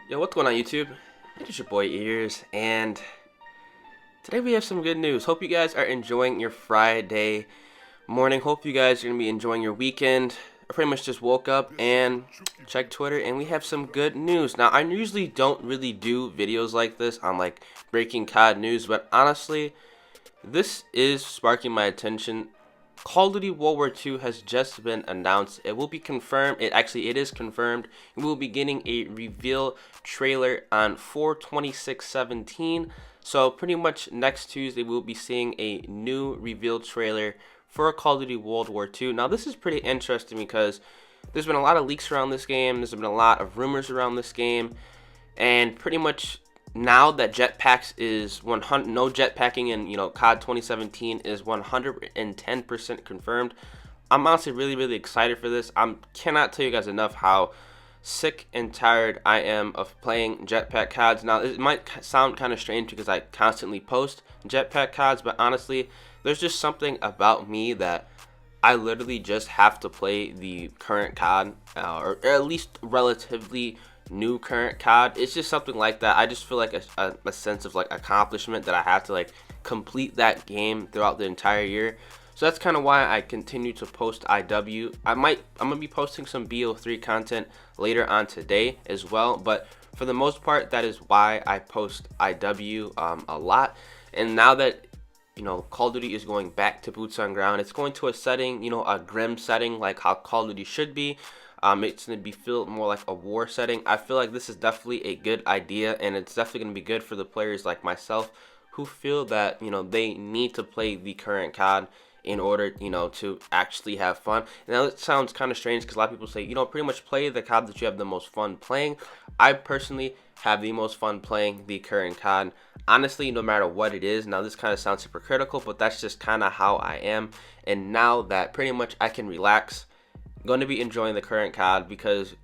Yo, what's going on YouTube? It is your boy Ears, and today we have some good news. Hope you guys are enjoying your Friday morning. Hope you guys are going to be enjoying your weekend. I pretty much just woke up and checked Twitter, and we have some good news. Now, I usually don't really do videos like this on like breaking COD news, but honestly, this is sparking my attention. Call of Duty World War II has just been announced. It will be confirmed. It is confirmed. We will be getting a reveal trailer on 4/26/17. So pretty much next Tuesday we'll be seeing a new reveal trailer for Call of Duty World War II. Now this is pretty interesting because there's been a lot of leaks around this game. There's been a lot of rumors around this game, and pretty much now that jetpacks is 100, no jetpacking in COD 2017 is 110% confirmed. I'm honestly really excited for this. I cannot tell you guys enough how sick and tired I am of playing jetpack CODs. Now it might sound kind of strange because I constantly post jetpack CODs, but honestly there's just something about me that I literally just have to play the current COD, or at least relatively new current COD. It's just something like that. I just feel like a sense of like accomplishment that I have to like complete that game throughout the entire year. So that's kind of why I continue to post IW. I'm gonna be posting some BO3 content later on today as well, but for the most part that is why I post IW a lot. And now that Call of Duty is going back to boots on ground, it's going to a setting, a grim setting like how Call of Duty should be. It's going to be felt more like a war setting. I feel like this is definitely a good idea, and it's definitely going to be good for the players like myself who feel that, they need to play the current COD in order, to actually have fun. Now, it sounds kind of strange because a lot of people say, pretty much play the COD that you have the most fun playing. I personally have the most fun playing the current COD. Honestly, no matter what it is. Now, this kind of sounds hypocritical, but that's just kind of how I am. And now that pretty much I can relax, going to be enjoying the current COD because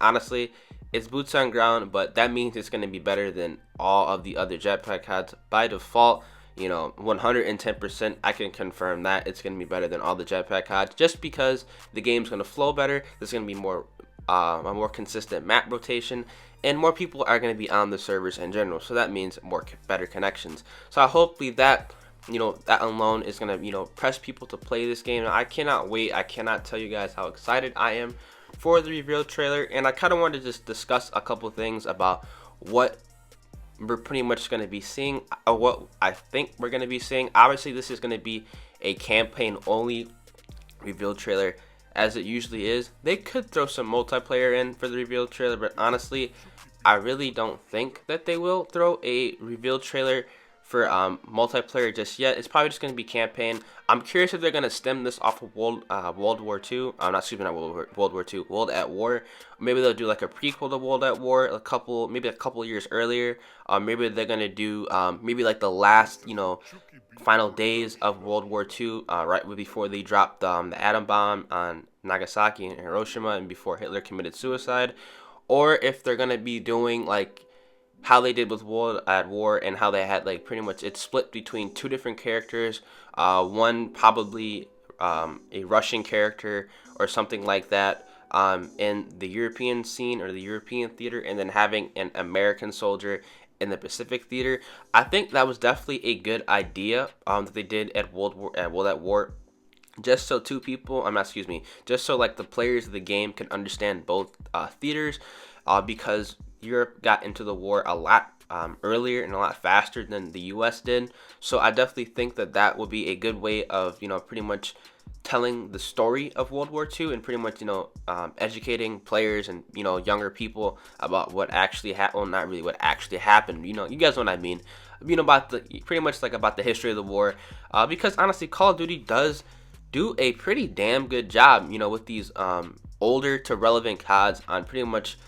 honestly it's boots on ground, but that means it's going to be better than all of the other jetpack CODs by default. 110% I can confirm that it's going to be better than all the jetpack CODs just because the game's going to flow better. There's going to be more a more consistent map rotation, and more people are going to be on the servers in general, so that means better connections. So I hopefully that that alone is gonna press people to play this game. Now, I cannot wait. I cannot tell you guys how excited I am for the reveal trailer, and I kind of wanted to just discuss a couple things about what we're pretty much going to be seeing, or what I think we're going to be seeing. Obviously this is going to be a campaign only reveal trailer as it usually is. They could throw some multiplayer in for the reveal trailer, but honestly I really don't think that they will throw a reveal trailer for multiplayer just yet. It's probably just going to be campaign. I'm curious if they're going to stem this off of World War II. Not excuse me, not World War II. World at War. Maybe they'll do like a prequel to World at War, maybe a couple years earlier. Maybe they're going to do maybe like the last final days of World War II, right before they dropped the atom bomb on Nagasaki and Hiroshima, and before Hitler committed suicide. Or if they're going to be doing like how they did with World at War, and how they had like pretty much it's split between two different characters, one probably a Russian character or something like that in the European scene or the European theater, and then having an American soldier in the Pacific theater. I think that was definitely a good idea that they did at World at War, just so just so like the players of the game can understand both theaters, because Europe got into the war a lot earlier and a lot faster than the US did. So I definitely think that that would be a good way of pretty much telling the story of World War II, and pretty much educating players and younger people about what actually happened. Well, not really what actually happened. You guys know what I mean. About the pretty much like about the history of the war, because honestly Call of Duty does do a pretty damn good job with these older to relevant CODs on pretty much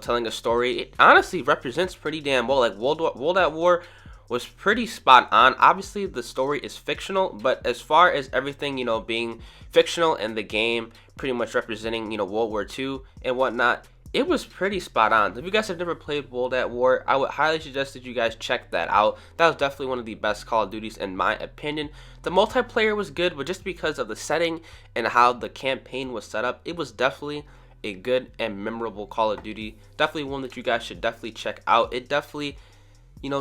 telling a story. It honestly represents pretty damn well. Like World at War was pretty spot on. Obviously the story is fictional, but as far as everything being fictional and the game pretty much representing World War II and whatnot, it was pretty spot on. If you guys have never played World at War, I would highly suggest that you guys check that out. That was definitely one of the best Call of Duties in my opinion. The multiplayer was good, but just because of the setting and how the campaign was set up, it was definitely a good and memorable Call of Duty. Definitely one that you guys should definitely check out. It definitely,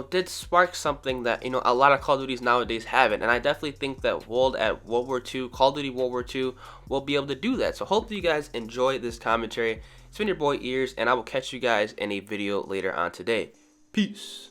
did spark something that, a lot of Call of Duties nowadays haven't. And I definitely think that World War II, Call of Duty World War II, will be able to do that. So hopefully you guys enjoy this commentary. It's been your boy Ears, and I will catch you guys in a video later on today. Peace.